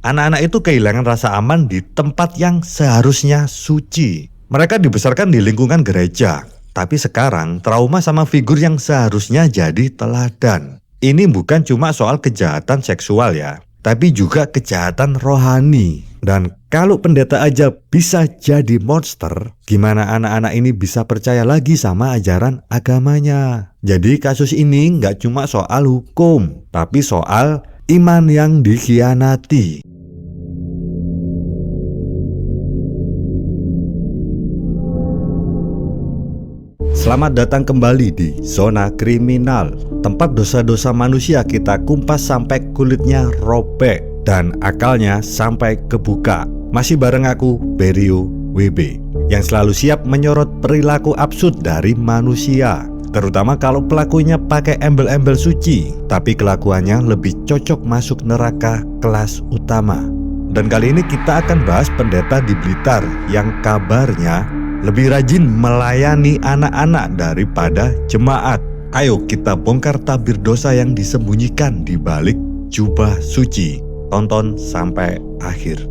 Anak-anak itu kehilangan rasa aman di tempat yang seharusnya suci. Mereka dibesarkan di lingkungan gereja, tapi sekarang trauma sama figur yang seharusnya jadi teladan. Ini bukan cuma soal kejahatan seksual ya, tapi juga kejahatan rohani. Dan kalau pendeta aja bisa jadi monster, gimana anak-anak ini bisa percaya lagi sama ajaran agamanya? Jadi kasus ini nggak cuma soal hukum, tapi soal iman yang dikhianati. Selamat datang kembali di Zona Kriminal, tempat dosa-dosa manusia kita kumpas sampai kulitnya robek dan akalnya sampai kebuka. Masih bareng aku, Berio WB, yang selalu siap menyorot perilaku absurd dari manusia, terutama kalau pelakunya pakai embel-embel suci, tapi kelakuannya lebih cocok masuk neraka kelas utama. Dan kali ini kita akan bahas pendeta di Blitar yang kabarnya lebih rajin melayani anak-anak daripada jemaat. Ayo kita bongkar tabir dosa yang disembunyikan di balik jubah suci. Tonton sampai akhir.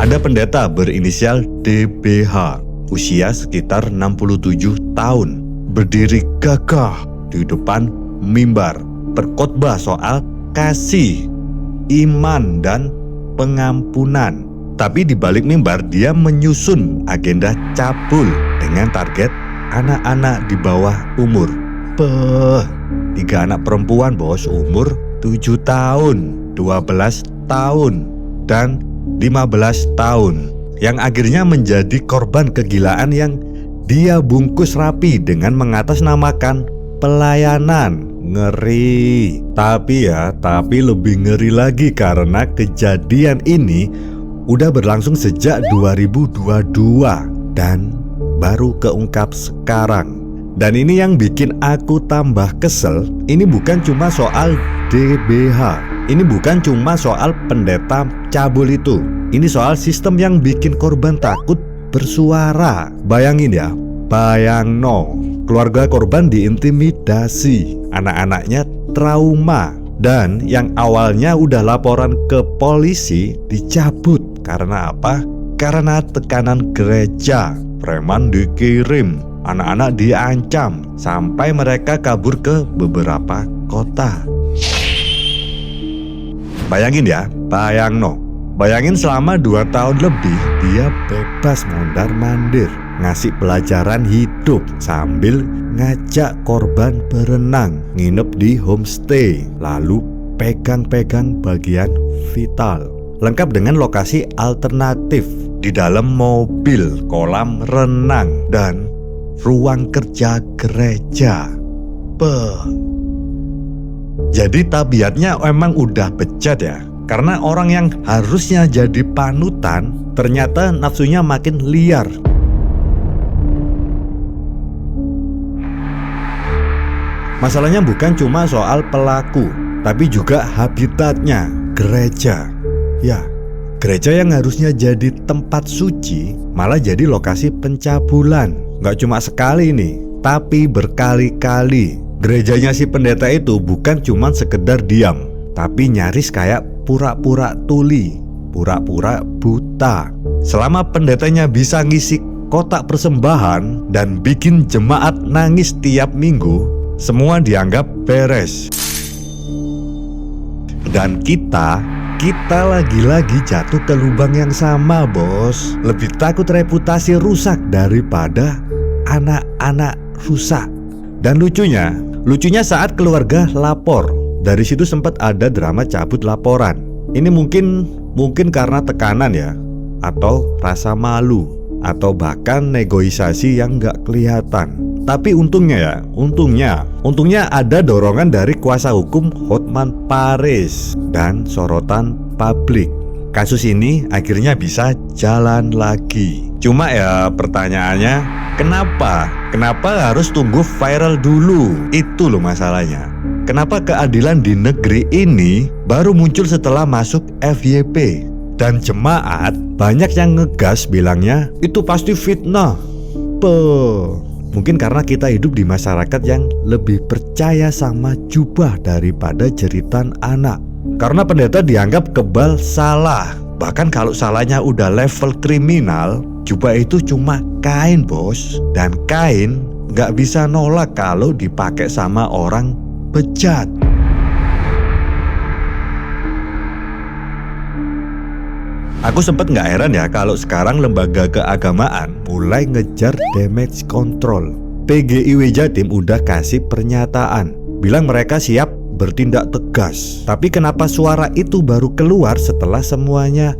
Ada pendeta berinisial DBH, usia sekitar 67 tahun, berdiri gagah di depan mimbar, berkhotbah soal kasih, iman, dan pengampunan. Tapi di balik mimbar dia menyusun agenda cabul dengan target anak-anak di bawah umur. 3 anak perempuan bos, umur 7 tahun, 12 tahun, dan 15 tahun, yang akhirnya menjadi korban kegilaan yang dia bungkus rapi dengan mengatasnamakan pelayanan. Ngeri. Tapi lebih ngeri lagi karena kejadian ini udah berlangsung sejak 2022 dan baru keungkap sekarang. Dan ini yang bikin aku tambah kesel. Ini bukan cuma soal DBH, ini bukan cuma soal pendeta cabul itu. Ini soal sistem yang bikin korban takut bersuara. Bayangin ya, bayangno, keluarga korban diintimidasi, anak-anaknya trauma, dan yang awalnya udah laporan ke polisi dicabut. Karena apa? Karena tekanan gereja. Preman dikirim, anak-anak diancam, sampai mereka kabur ke beberapa kota. Bayangin ya, bayangin selama 2 tahun lebih dia bebas mondar-mandir, ngasih pelajaran hidup sambil ngajak korban berenang, nginep di homestay, lalu pegang-pegang bagian vital, lengkap dengan lokasi alternatif di dalam mobil, kolam renang, dan ruang kerja gereja. Jadi tabiatnya emang udah bejat ya. Karena orang yang harusnya jadi panutan ternyata nafsunya makin liar. Masalahnya bukan cuma soal pelaku, tapi juga habitatnya, gereja. Ya, gereja yang harusnya jadi tempat suci malah jadi lokasi pencabulan. Gak cuma sekali nih, tapi berkali-kali. Gerejanya si pendeta itu bukan cuma sekedar diam, tapi nyaris kayak pura-pura tuli, pura-pura buta. Selama pendetanya bisa ngisi kotak persembahan dan bikin jemaat nangis tiap minggu, semua dianggap beres. Dan kita lagi-lagi jatuh ke lubang yang sama bos. Lebih takut reputasi rusak daripada anak-anak rusak. Dan lucunya saat keluarga lapor, dari situ sempat ada drama cabut laporan. Ini mungkin karena tekanan ya, atau rasa malu, atau bahkan negosiasi yang gak kelihatan. Tapi untungnya ada dorongan dari kuasa hukum Hotman Paris dan sorotan publik. Kasus ini akhirnya bisa jalan lagi. Cuma ya pertanyaannya, kenapa harus tunggu viral dulu? Itu loh masalahnya. Kenapa keadilan di negeri ini baru muncul setelah masuk FYP? Dan jemaat banyak yang ngegas bilangnya itu pasti fitnah. Mungkin karena kita hidup di masyarakat yang lebih percaya sama jubah daripada jeritan anak. Karena pendeta dianggap kebal salah. Bahkan kalau salahnya udah level kriminal, jubah itu cuma kain bos. Dan kain nggak bisa nolak kalau dipakai sama orang bejat. Aku sempet nggak heran ya kalau sekarang lembaga keagamaan mulai ngejar damage control. PGIW Jatim udah kasih pernyataan, bilang mereka siap bertindak tegas. Tapi kenapa suara itu baru keluar setelah semuanya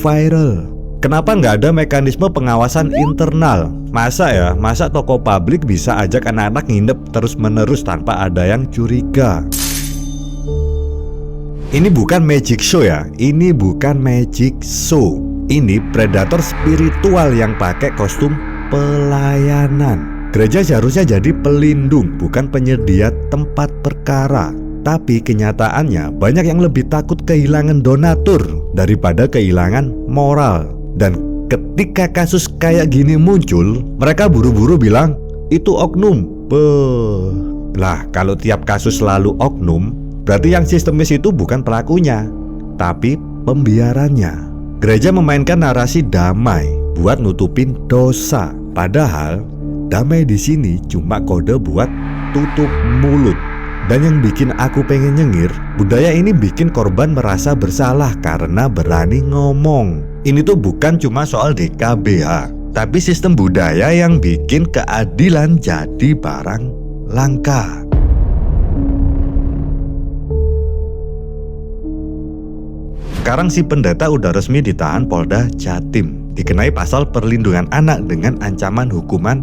viral? Kenapa nggak ada mekanisme pengawasan internal? Masa toko publik bisa ajak anak-anak nginep terus-menerus tanpa ada yang curiga? Ini bukan magic show ya, ini bukan magic show. Ini predator spiritual yang pakai kostum pelayanan. Gereja seharusnya jadi pelindung, bukan penyedia tempat perkara. Tapi kenyataannya banyak yang lebih takut kehilangan donatur daripada kehilangan moral. Dan ketika kasus kayak gini muncul, mereka buru-buru bilang itu oknum. Lah kalau tiap kasus selalu oknum, berarti yang sistemis itu bukan pelakunya, tapi pembiarannya. Gereja memainkan narasi damai buat nutupin dosa. Padahal damai di sini cuma kode buat tutup mulut. Dan yang bikin aku pengen nyengir, budaya ini bikin korban merasa bersalah karena berani ngomong. Ini tuh bukan cuma soal DKBH, tapi sistem budaya yang bikin keadilan jadi barang langka. Sekarang si pendeta udah resmi ditahan Polda Jatim, dikenai pasal perlindungan anak dengan ancaman hukuman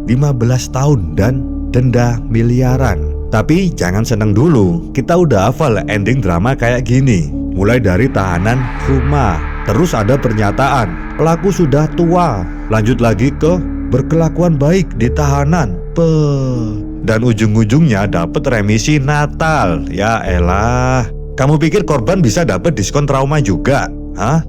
15 tahun dan denda miliaran. Tapi jangan seneng dulu, kita udah hafal ending drama kayak gini. Mulai dari tahanan rumah, terus ada pernyataan pelaku sudah tua, lanjut lagi ke berkelakuan baik di tahanan. Dan ujung-ujungnya dapet remisi Natal. Ya elah, kamu pikir korban bisa dapet diskon trauma juga? Hah?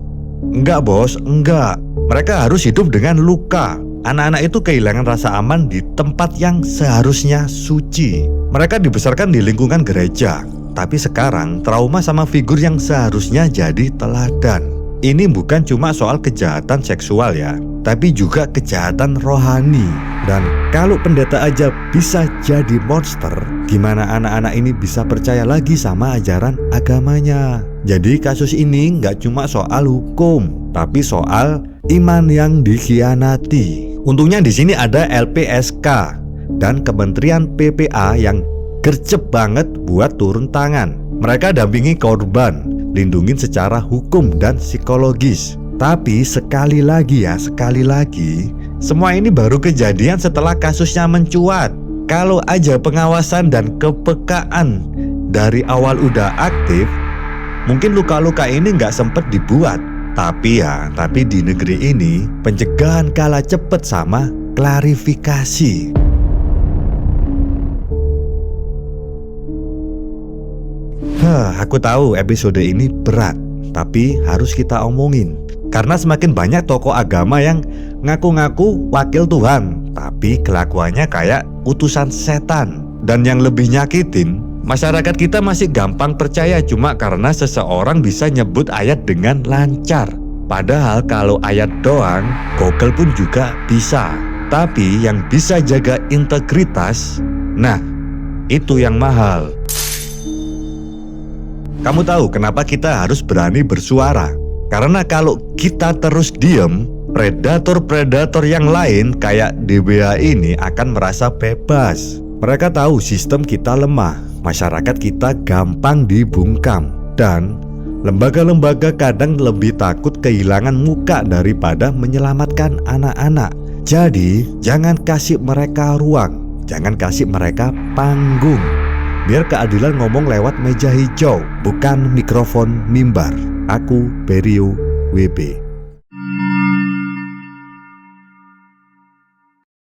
Enggak bos, enggak. Mereka harus hidup dengan luka. Anak-anak itu kehilangan rasa aman di tempat yang seharusnya suci. Mereka dibesarkan di lingkungan gereja, tapi sekarang trauma sama figur yang seharusnya jadi teladan. Ini bukan cuma soal kejahatan seksual ya, tapi juga kejahatan rohani. Dan kalau pendeta aja bisa jadi monster, gimana anak-anak ini bisa percaya lagi sama ajaran agamanya? Jadi kasus ini nggak cuma soal hukum, tapi soal iman yang dikhianati. Untungnya di sini ada LPSK dan Kementerian PPA yang gercep banget buat turun tangan. Mereka dampingi korban, lindungin secara hukum dan psikologis. Tapi sekali lagi, semua ini baru kejadian setelah kasusnya mencuat. Kalau aja pengawasan dan kepekaan dari awal udah aktif, mungkin luka-luka ini nggak sempet dibuat. Tapi di negeri ini pencegahan kalah cepet sama klarifikasi. Aku tahu episode ini berat, tapi harus kita omongin. Karena semakin banyak tokoh agama yang ngaku-ngaku wakil Tuhan, tapi kelakuannya kayak utusan setan. Dan yang lebih nyakitin, masyarakat kita masih gampang percaya cuma karena seseorang bisa nyebut ayat dengan lancar. Padahal kalau ayat doang, Google pun juga bisa. Tapi yang bisa jaga integritas, nah itu yang mahal. Kamu tahu kenapa kita harus berani bersuara? Karena kalau kita terus diem, predator-predator yang lain kayak DBH ini akan merasa bebas. Mereka tahu sistem kita lemah, masyarakat kita gampang dibungkam, dan lembaga-lembaga kadang lebih takut kehilangan muka daripada menyelamatkan anak-anak. Jadi jangan kasih mereka ruang, jangan kasih mereka panggung. Biar keadilan ngomong lewat meja hijau, bukan mikrofon mimbar. Aku Berio WB.